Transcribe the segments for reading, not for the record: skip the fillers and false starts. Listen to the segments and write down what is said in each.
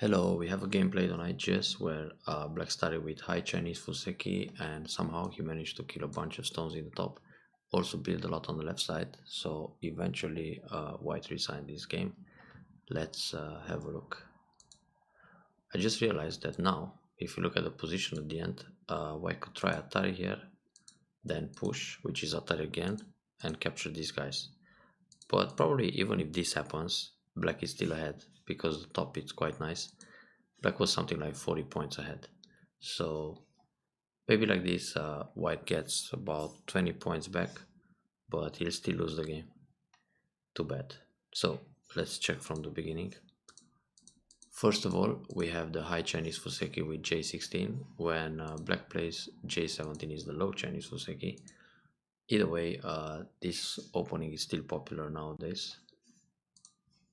Hello, we have a game played on IGS where Black started with high Chinese Fuseki and somehow he managed to kill a bunch of stones in the top. Also build a lot on the left side, so eventually White resigned this game. Let's have a look. I just realized that now, if you look at the position at the end, White could try Atari here, then push, which is Atari again, and capture these guys. But probably even if this happens, Black is still ahead because the top is quite nice. Black was something like 40 points ahead. So maybe like this, White gets about 20 points back, but he'll still lose the game. Too bad. So let's check from the beginning. First of all, we have the high Chinese Fuseki with J16. When Black plays J17 is the low Chinese Fuseki. Either way, this opening is still popular nowadays.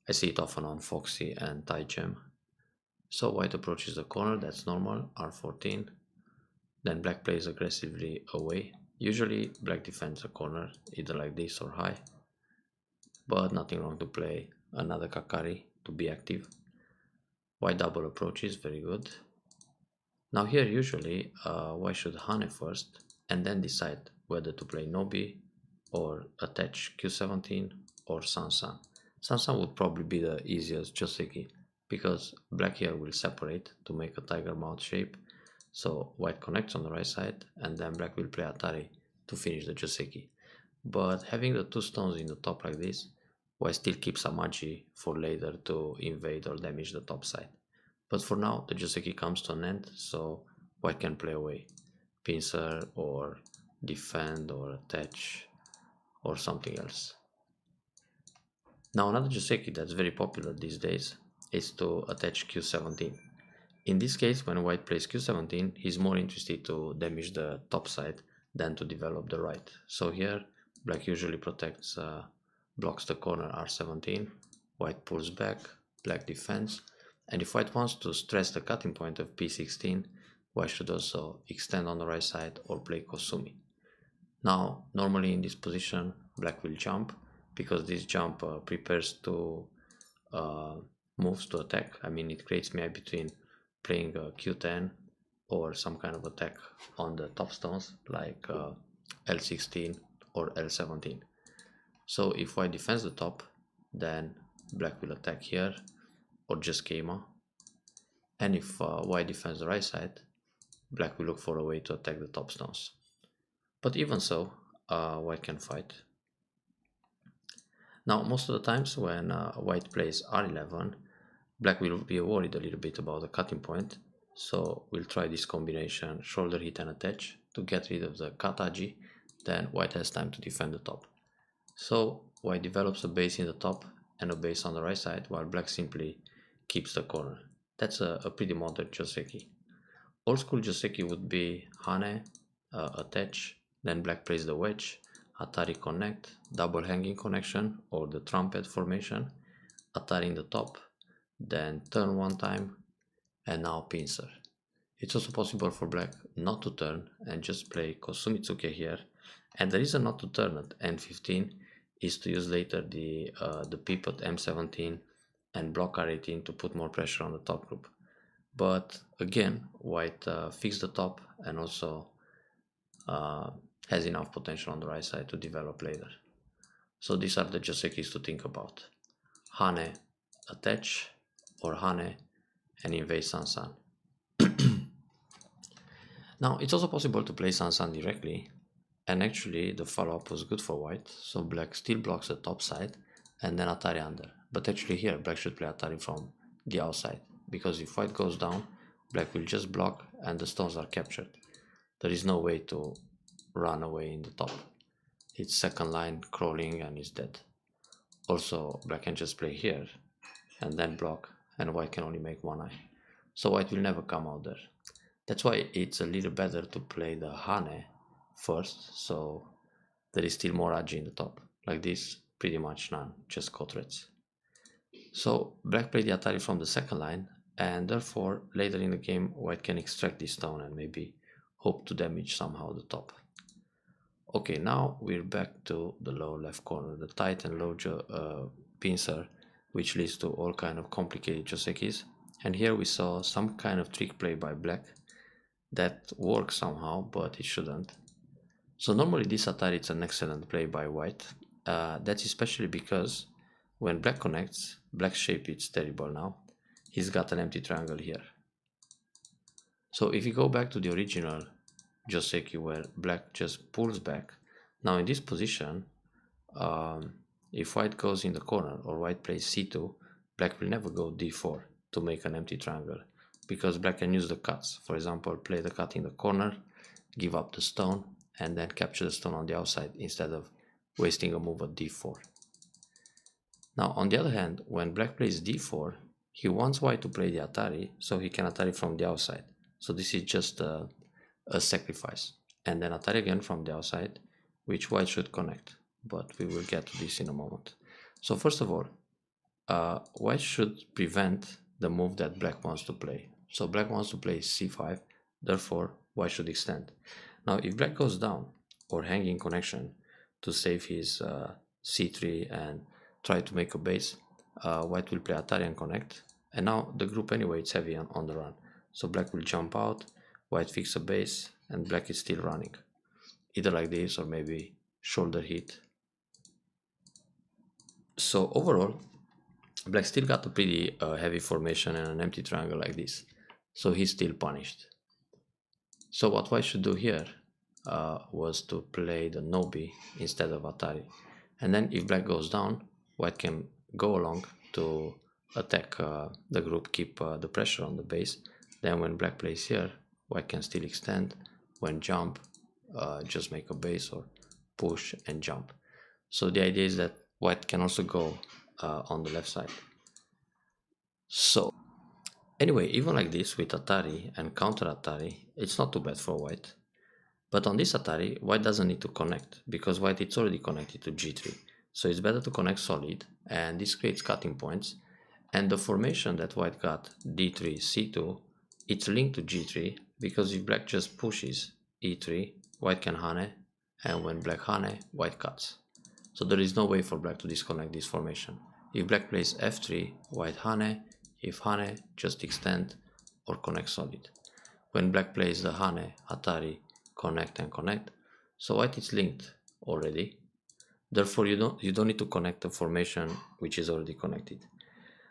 I see it often on Foxy and Tai Gem. So White approaches the corner, that's normal, R14. Then Black plays aggressively away. Usually Black defends a corner, either like this or high. But nothing wrong to play another Kakari to be active. White double approaches, very good. Now here usually White should Hane first and then decide whether to play Nobi or attach Q17 or Sansan. Sansan would probably be the easiest Joseki because Black here will separate to make a tiger mouth shape. So White connects on the right side and then Black will play Atari to finish the Joseki. But having the two stones in the top like this, White still keeps a Magi for later to invade or damage the top side. But for now the Joseki comes to an end, so White can play away. Pincer or defend or attach or something else. Now another Joseki that's very popular these days is to attach Q17. In this case, when White plays Q17, he's more interested to damage the top side than to develop the right. So here, Black usually protects, blocks the corner R17, White pulls back, Black defends, and if White wants to stress the cutting point of P16, White should also extend on the right side or play Kosumi. Now, normally in this position, Black will jump, because this jump prepares two moves to attack. I mean, it creates me between playing Q10 or some kind of attack on the top stones like L16 or L17. So if White defends the top, then Black will attack here or just Keima. And if White defends the right side, Black will look for a way to attack the top stones. But even so, White can fight. Now, most of the times when White plays R11, Black will be worried a little bit about the cutting point, so we'll try this combination shoulder hit and attach to get rid of the Kataji, then White has time to defend the top. So White develops a base in the top and a base on the right side, while Black simply keeps the corner. That's a pretty modern Joseki. Old school Joseki would be Hane, attach, then Black plays the wedge, Atari connect, double hanging connection or the trumpet formation, Atari in the top, then turn one time, and now pincer. It's also possible for Black not to turn and just play Kosumitsuke here, and the reason not to turn at N15 is to use later the pip at M17 and block R18 to put more pressure on the top group. But again, White fixed the top and also has enough potential on the right side to develop later. So these are the Josekis to think about. Hane, attach, or Hane and invade Sansan. Now it's also possible to play Sansan directly, and actually the follow-up was good for White, so Black still blocks the top side and then Atari under. But actually here Black should play Atari from the outside, because if White goes down, Black will just block and the stones are captured. There is no way to run away in the top. It's second line crawling and is dead. Also Black can just play here and then block, and White can only make one eye. So White will never come out there. That's why it's a little better to play the Hane first, so there is still more agi in the top. Like this, pretty much none, just Kotrets. So Black played the Atari from the second line, and therefore later in the game White can extract this stone and maybe hope to damage somehow the top. Okay, now we're back to the low left corner, the tight and low pincer, which leads to all kind of complicated Josekis, And here we saw some kind of trick play by black that works somehow, but it shouldn't. So normally this Atari is an excellent play by white. That's especially because when black connects, black's shape is terrible now. He's got an empty triangle here. So if you go back to the original Joseki where black just pulls back, now in this position, if white goes in the corner or white plays c2, black will never go d4 to make an empty triangle, because black can use the cuts. For example, play the cut in the corner, give up the stone, and then capture the stone on the outside instead of wasting a move at d4. Now on the other hand, when black plays d4, he wants white to play the Atari so he can Atari from the outside. So this is just a sacrifice. And then Atari again from the outside, which white should connect. But we will get to this in a moment. So first of all, white should prevent the move that black wants to play. So black wants to play c5, therefore white should extend. Now if black goes down or hanging connection to save his c3 and try to make a base, white will play Atari and connect. And now the group anyway it's heavy on the run. So black will jump out, white fix a base, and black is still running. Either like this or maybe shoulder hit. So overall, black still got a pretty heavy formation and an empty triangle like this. So he's still punished. So what white should do here was to play the Nobi instead of Atari. And then if black goes down, white can go along to attack the group, keep the pressure on the base. Then when black plays here, white can still extend. When jump, just make a base or push and jump. So the idea is that white can also go on the left side. So anyway, even like this with Atari and counter Atari, it's not too bad for white. But on this Atari, white doesn't need to connect because white is already connected to g3. So it's better to connect solid, and this creates cutting points. And the formation that white got, d3, c2, it's linked to g3 because if black just pushes e3, white can hane, and when black hane, white cuts. So there is no way for black to disconnect this formation. If black plays f3, white hane, if hane, just extend or connect solid. When black plays the hane, Atari, connect and connect, so white is linked already. Therefore you don't need to connect the formation which is already connected.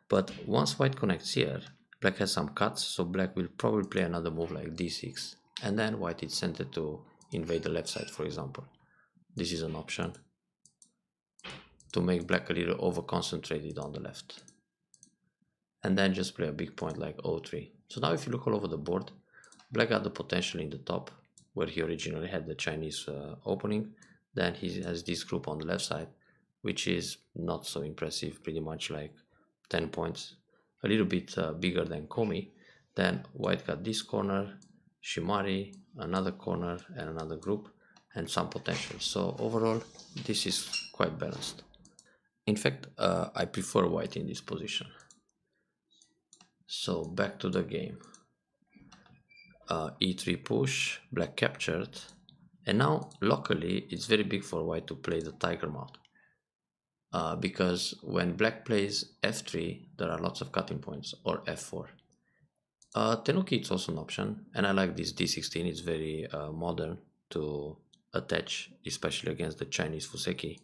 But once white connects here, black has some cuts, so black will probably play another move like d6, and then white is tempted to invade the left side, for example. This is an option to make black a little over concentrated on the left, and then just play a big point like o3. So now if you look all over the board, black got the potential in the top where he originally had the Chinese opening. Then he has this group on the left side, which is not so impressive, pretty much like 10 points, a little bit bigger than Komi. Then white got this corner, Shimari, another corner, and another group, and some potential. So overall, this is quite balanced. In fact, I prefer white in this position. So back to the game. E3 push, black captured, and now locally it's very big for white to play the tiger mount, because when black plays f3 there are lots of cutting points, or f4. Tenuki is also an option, and I like this d16. It's very modern to attach, especially against the Chinese Fuseki,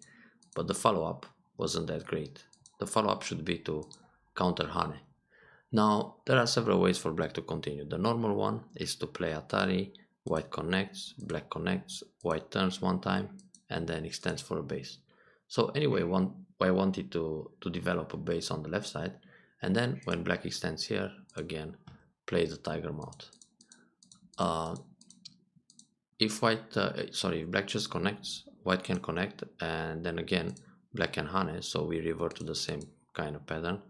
but the follow-up wasn't that great. The follow-up should be to counter hane. Now there are several ways for black to continue. The normal one is to play Atari, white connects, black connects, white turns one time, and then extends for a base. So anyway, I wanted to develop a base on the left side, and then when black extends here, again, play the tiger mount. If black just connects, white can connect, and then again, black can hane, so we revert to the same kind of pattern.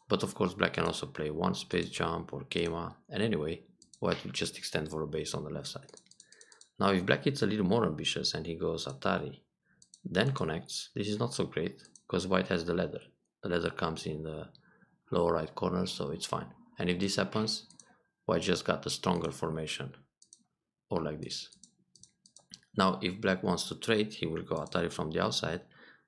But of course, black can also play one space jump or keima, and anyway, white will just extend for a base on the left side. Now, if black is a little more ambitious and he goes Atari, then connects, this is not so great because white has the ladder. The ladder comes in the lower right corner, so it's fine. And if this happens, white just got a stronger formation, or like this. Now, if black wants to trade, he will go Atari from the outside,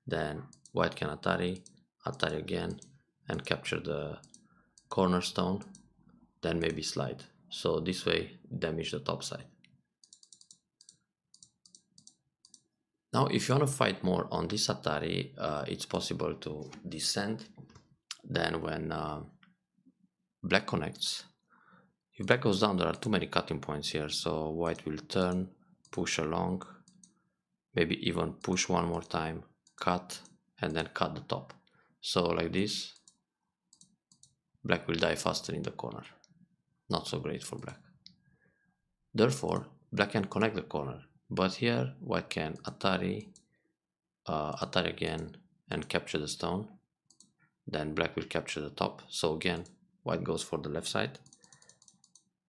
then white can Atari, Atari again, and capture the cornerstone, then maybe slide. So this way damage the top side. Now if you want to fight more on this Atari, it's possible to descend. Then when black connects, if black goes down, there are too many cutting points here, so white will turn, push along, maybe even push one more time, cut, and then cut the top. So like this, black will die faster in the corner. Not so great for black. Therefore, black can connect the corner, but here white can Atari again and capture the stone. Then black will capture the top. So again, white goes for the left side.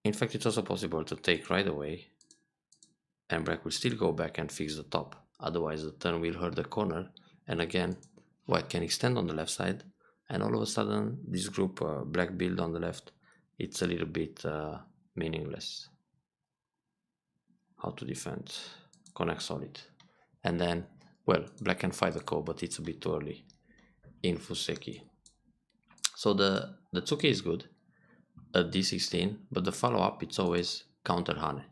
In fact, it's also possible to take right away, and black will still go back and fix the top. Otherwise, the turn will hurt the corner, and again, white can extend on the left side, and all of a sudden, this group black build on the left, it's a little bit meaningless. How to defend? Connect solid, and then, well, black can fight the ko, but it's a bit too early in Fuseki. So the Tsuki is good at d16, but the follow-up it's always counter Hane,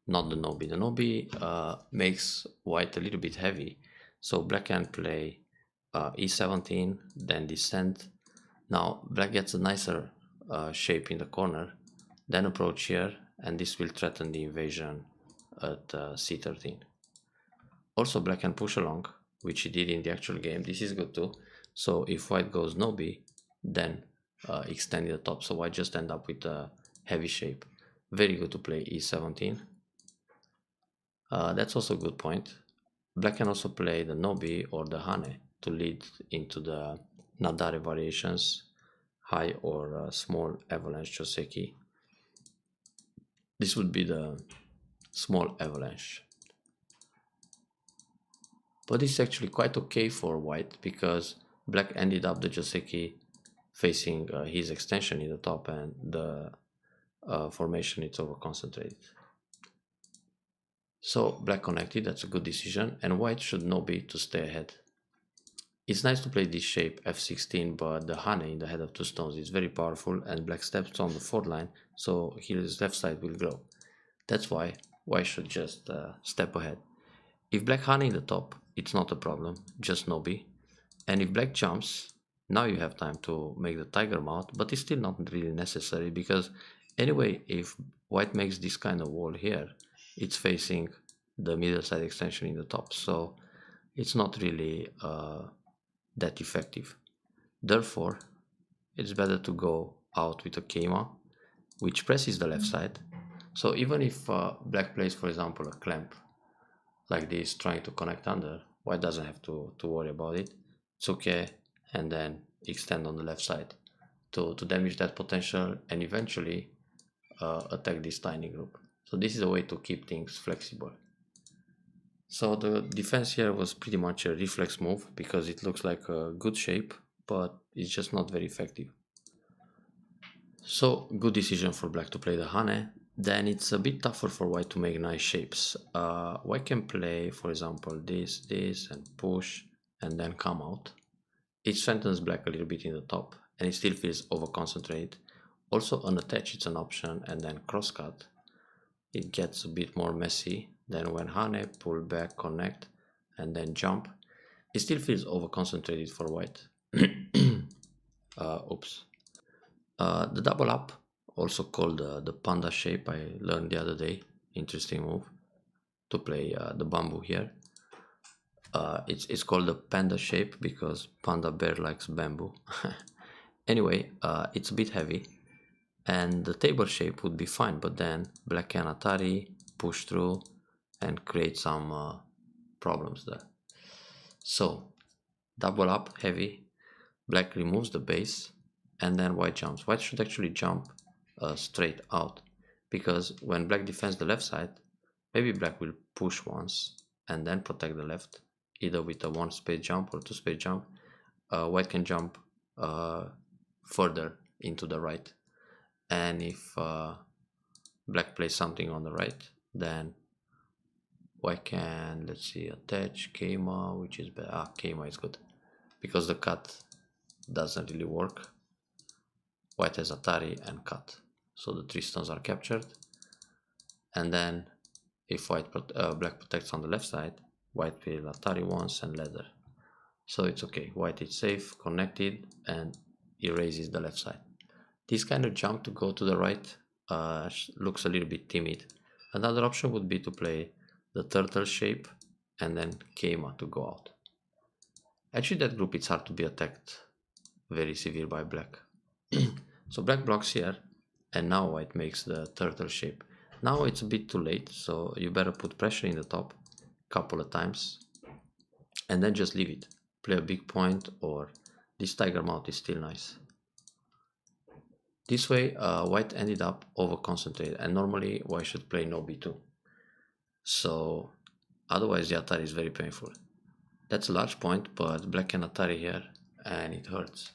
not the Nobi. The Nobi makes white a little bit heavy, so black can play e17, then descend. Now black gets a nicer shape in the corner, then approach here, and this will threaten the invasion at c13. Also black can push along, which he did in the actual game. This is good too. So if white goes Nobi, then extend the top, so white just end up with a heavy shape. Very good to play e17. That's also a good point. Black can also play the Nobi or the Hane to lead into the Nadare variations, high or small avalanche Joseki. This would be the small avalanche. But it's actually quite okay for white because black ended up the Joseki facing his extension in the top, and the formation is over concentrated. So black connected, that's a good decision, and white should Nobi to stay ahead. It's nice to play this shape f16, but the Hane in the head of two stones is very powerful, and black steps on the fourth line, so his left side will grow. That's why white should just step ahead. If black Hane in the top, it's not a problem, just Nobi. And if black jumps, now you have time to make the tiger mount, but it's still not really necessary because anyway, if white makes this kind of wall here, it's facing the middle side extension in the top, so it's not really that effective. Therefore, it's better to go out with a keima, which presses the left side. So even if black plays, for example, a clamp like this, trying to connect under, white doesn't have to worry about it. It's okay, and then extend on the left side to damage that potential and eventually attack this tiny group. So this is a way to keep things flexible. So the defense here was pretty much a reflex move because it looks like a good shape, but it's just not very effective. So good decision for black to play the Hane. Then it's a bit tougher for white to make nice shapes. White can play, for example, this, and push, and then come out. It strengthens black a little bit in the top, and it still feels over-concentrated. Also, unattach it's an option, and then crosscut. It gets a bit more messy. Then when Hane, pull back, connect, and then jump, it still feels over-concentrated for white. Oops. The double up, also called the panda shape, I learned the other day. Interesting move to play the bamboo here. It's called the panda shape because panda bear likes bamboo. Anyway, it's a bit heavy, and the table shape would be fine, but then black can Atari, push through, and create some problems there. So, double up, heavy, black removes the base, and then white jumps. White should actually jump straight out, because when black defends the left side, maybe black will push once and then protect the left, either with a one space jump or two space jump. White can jump further into the right, and if black plays something on the right, then white can, let's see, attach keima, which is better. Keima is good because the cut doesn't really work. white has Atari and cut. So the 3 stones are captured. And then if black protects on the left side, white will Atari once and leather. So it's okay. White is safe, connected, and erases the left side. This kind of jump to go to the right looks a little bit timid. Another option would be to play the turtle shape and then Keima to go out. Actually, that group, it's hard to be attacked very severe by black. So black blocks here, and now white makes the turtle shape. Now it's a bit too late, so you better put pressure in the top a couple of times and then just leave it. Play a big point, or this tiger mouth is still nice. This way white ended up over concentrated, and normally white should play no b2. So otherwise the Atari is very painful. That's a large point, but black can Atari here and it hurts.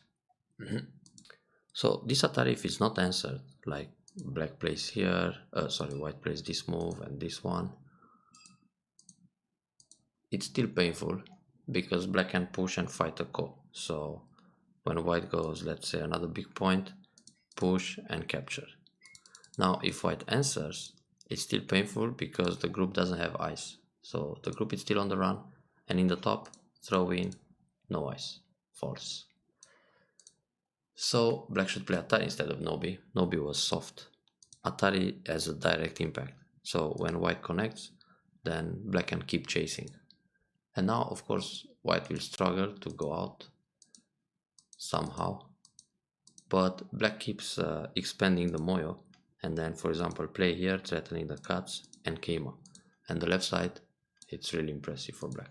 So this Atari, if it's not answered, like black plays here, white plays this move and this one, it's still painful because black can push and fight a ko. So when white goes, let's say, another big point, push and capture. Now if white answers, it's still painful because the group doesn't have ice. So the group is still on the run, and in the top, throw in, no ice, false. So black should play Atari instead of Nobi. Nobi was soft. Atari has a direct impact. So when white connects, then black can keep chasing. And now, of course, white will struggle to go out somehow. But black keeps expanding the moyo. And then, for example, play here, threatening the cuts and Keima. And the left side, it's really impressive for black.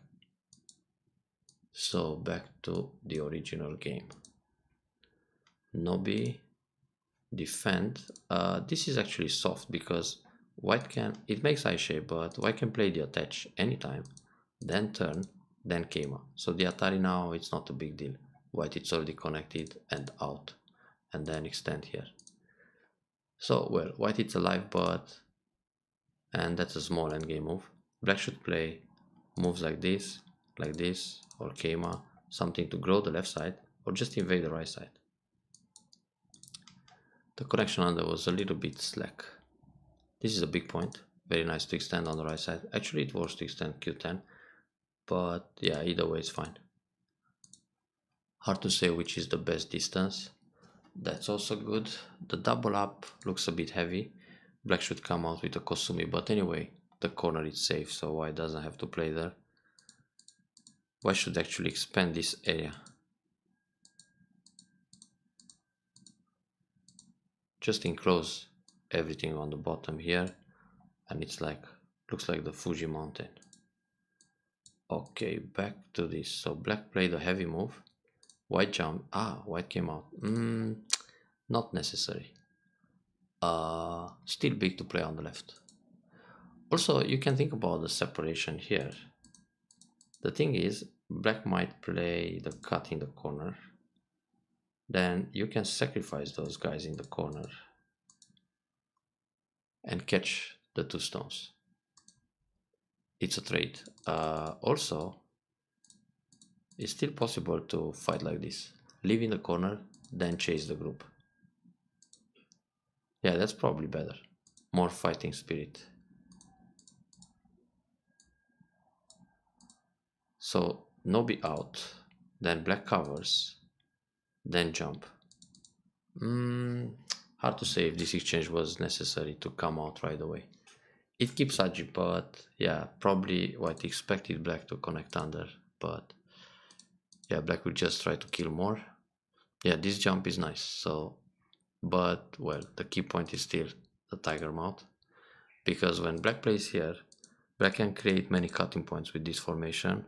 So back to the original game. Nobi, defend. This is actually soft because white can, it makes eye shape, but white can play the attach anytime, then turn, then Keima. So the Atari now, it's not a big deal. White, it's already connected and out, and then extend here. So, well, white it's alive, and that's a small endgame move. Black should play moves like this, or Keima, something to grow the left side, or just invade the right side. The connection under was a little bit slack. This is a big point, very nice to extend on the right side. Actually, it works to extend Q10, but yeah, either way it's fine. Hard to say which is the best distance. That's also good. The double up looks a bit heavy. Black should come out with a Kosumi, but anyway, the corner is safe, so white doesn't have to play there. White should actually expand this area. Just enclose everything on the bottom here, and it's like, looks like the Fuji mountain. Okay, back to this. So black played a heavy move. White jump. White came out. Not necessary. Still big to play on the left. Also, you can think about the separation here. The thing is, black might play the cut in the corner. Then you can sacrifice those guys in the corner and catch the 2 stones. It's a trade. Also, it's still possible to fight like this. Leave in the corner, then chase the group. Yeah, that's probably better. More fighting spirit. So, Nobi out, then black covers, then jump. Hard to say if this exchange was necessary to come out right away. It keeps Aji, but yeah, probably white expected black to connect under, but yeah, black will just try to kill more. Yeah, this jump is nice, so, but well, the key point is still the tiger mouth, because when black plays here, black can create many cutting points with this formation,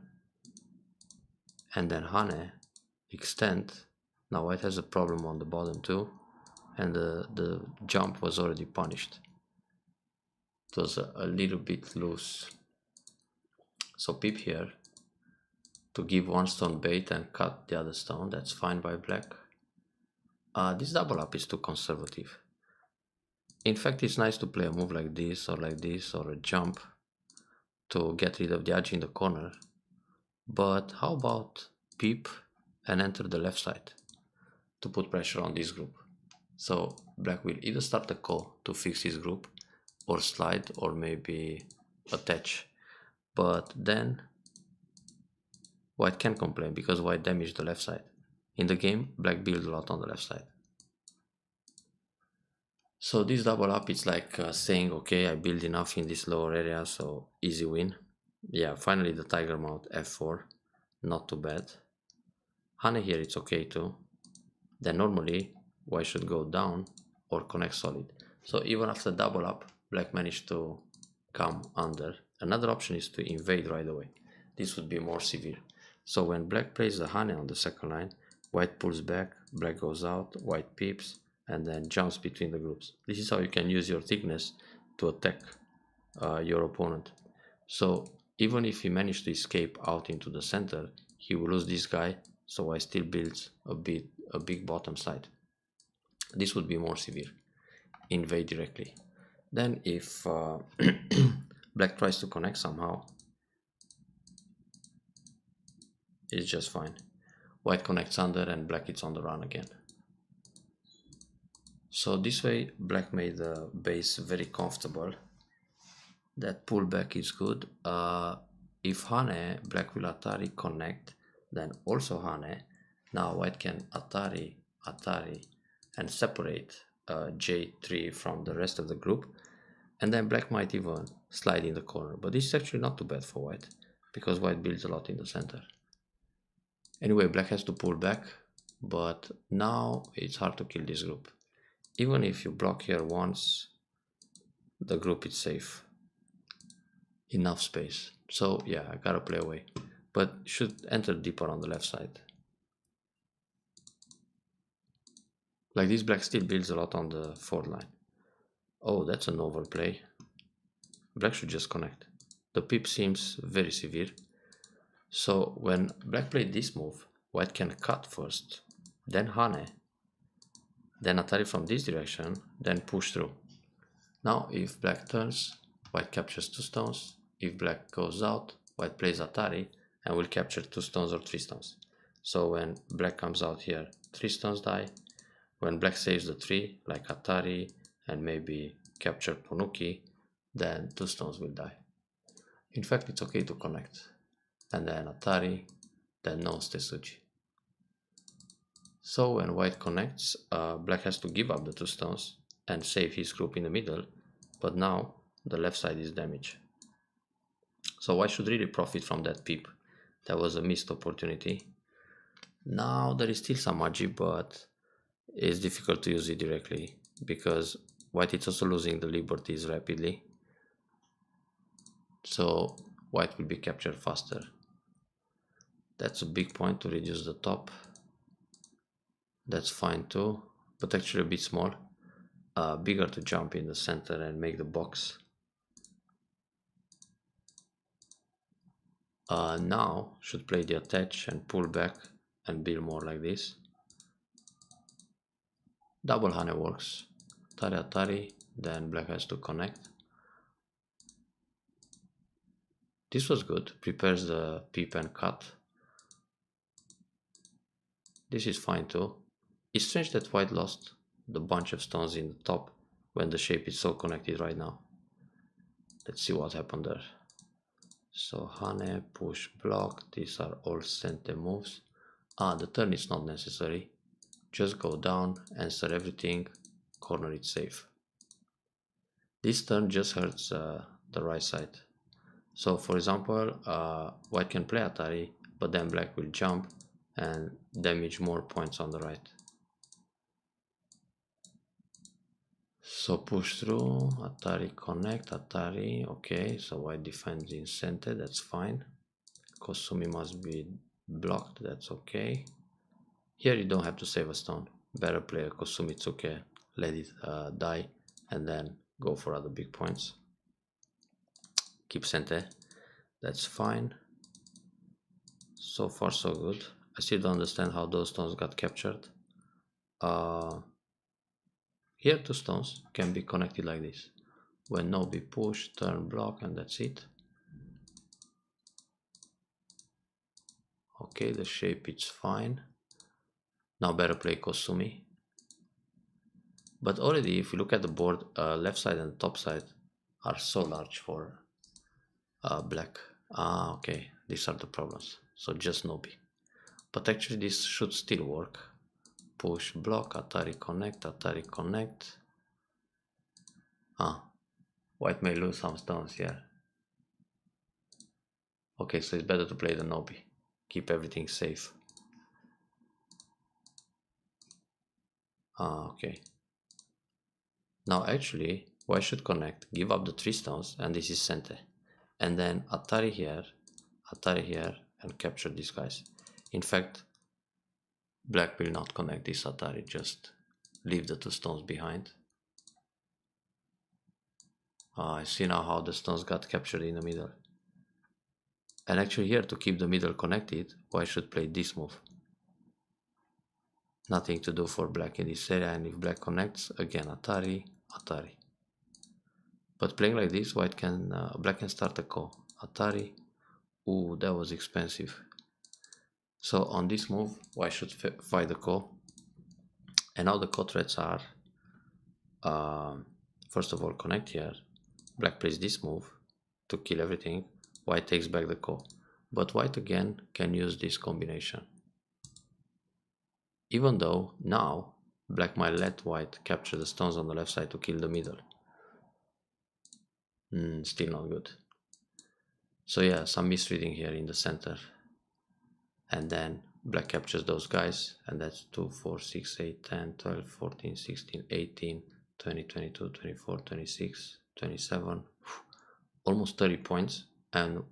and then Hane, extend. Now white has a problem on the bottom too, and the jump was already punished. It was a little bit loose. So peep here to give 1 stone bait and cut the other stone. That's fine by black. This double up is too conservative. In fact, it's nice to play a move like this, or a jump to get rid of the edge in the corner. But how about peep and enter the left side to put pressure on this group? So black will either start a call to fix his group, or slide, or maybe attach. But then white can complain because white damaged the left side. In the game, black built a lot on the left side. So this double up, it's like saying, okay, I build enough in this lower area, so easy win. Yeah, finally the tiger mount f4, not too bad. Honey here, it's okay too. Then normally white should go down or connect solid. So even after double up, black managed to come under. Another option is to invade right away. This would be more severe. So when black plays the honey on the second line, white pulls back, black goes out, white peeps, and then jumps between the groups. This is how you can use your thickness to attack your opponent. So even if he managed to escape out into the center, he will lose this guy, so white still builds a big bottom side. This would be more severe. Invade directly. Then if black tries to connect somehow, it's just fine. White connects under and black is on the run again. So this way black made the base very comfortable. That pullback is good. If Hane, black will Atari connect, then also Hane. Now white can Atari, and separate J3 from the rest of the group. And then black might even slide in the corner. But this is actually not too bad for white, because white builds a lot in the center. Anyway, black has to pull back, but now it's hard to kill this group. Even if you block here once, the group is safe. Enough space. So yeah, I gotta play away. But should enter deeper on the left side. Like this, black still builds a lot on the fourth line. Oh, that's an overplay. Black should just connect. The pip seems very severe. So when black played this move, white can cut first, then Hane, then Atari from this direction, then push through. Now if black turns, white captures 2 stones. If black goes out, white plays Atari and will capture 2 stones or 3 stones. So when black comes out here, 3 stones die. When black saves the 3, like Atari and maybe capture Ponuki, then 2 stones will die. In fact, it's okay to connect. And then Atari, then no Stesuji. So when white connects, black has to give up the 2 stones and save his group in the middle, but now the left side is damaged. So white should really profit from that peep. That was a missed opportunity. Now there is still some magi, but it's difficult to use it directly because white is also losing the liberties rapidly. So white will be captured faster. That's a big point to reduce the top. That's fine too, but actually a bit small. Bigger to jump in the center and make the box. Now should play the attach and pull back and build more like this. Double Hane works. Atari Atari, then black has to connect. This was good, prepares the peep and cut. This is fine too. It's strange that white lost the bunch of stones in the top when the shape is so connected right now. Let's see what happened there. So Hane, push, block, these are all center moves. The turn is not necessary. Just go down, answer everything, corner it safe. This turn just hurts the right side. So for example, white can play Atari, but then black will jump and damage more points on the right. So push through, Atari connect, Atari, okay, so white defends in center, that's fine. Kosumi must be blocked, that's okay. Here you don't have to save a stone. Better play a Kosumitsuke, let it die, and then go for other big points. Keep center, that's fine. So far so good. I still don't understand how those stones got captured. Here 2 stones can be connected like this. When no be push, turn, block, and that's it. Okay, the shape is fine. Now better play Kosumi. But already, if you look at the board, left side and top side are so large for black. Ah, okay, these are the problems. So just Nobi. But actually, this should still work. Push block, Atari connect. Ah, white may lose some stones here. Okay, so it's better to play the Nobi. Keep everything safe. Ah, okay. Now actually, white should connect, give up the 3 stones, and this is Sente. And then Atari here, and capture these guys. In fact, black will not connect this Atari, just leave the 2 stones behind. I see now how the stones got captured in the middle. And actually here, to keep the middle connected, white should play this move. Nothing to do for black in this area, and if black connects, again Atari. But playing like this, black can start a call. Atari. Ooh, that was expensive. So on this move, white should fight the call. And now the call threats are, first of all, connect here. Black plays this move to kill everything. White takes back the call. But white again can use this combination. Even though now black might let white capture the stones on the left side to kill the middle. Still not good. So yeah, some misreading here in the center. And then black captures those guys, and that's 2, 4, 6, 8, 10, 12, 14, 16, 18, 20, 22, 24, 26, 27, almost 30 points, and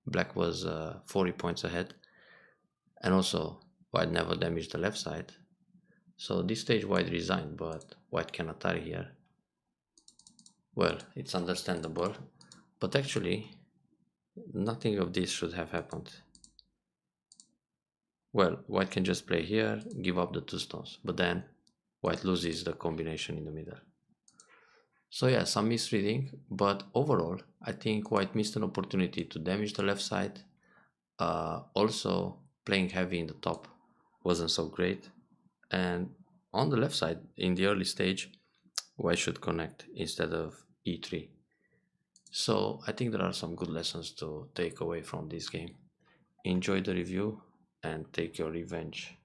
black was 40 points ahead. And also white never damaged the left side. So this stage white resigned, but white can Atari here. Well, it's understandable, but actually nothing of this should have happened. Well, white can just play here, give up the 2 stones, but then white loses the combination in the middle. So yeah, some misreading, but overall I think white missed an opportunity to damage the left side. Also playing heavy in the top wasn't so great, and on the left side in the early stage white should connect instead of e3. So I think there are some good lessons to take away from this game. Enjoy the review and take your revenge.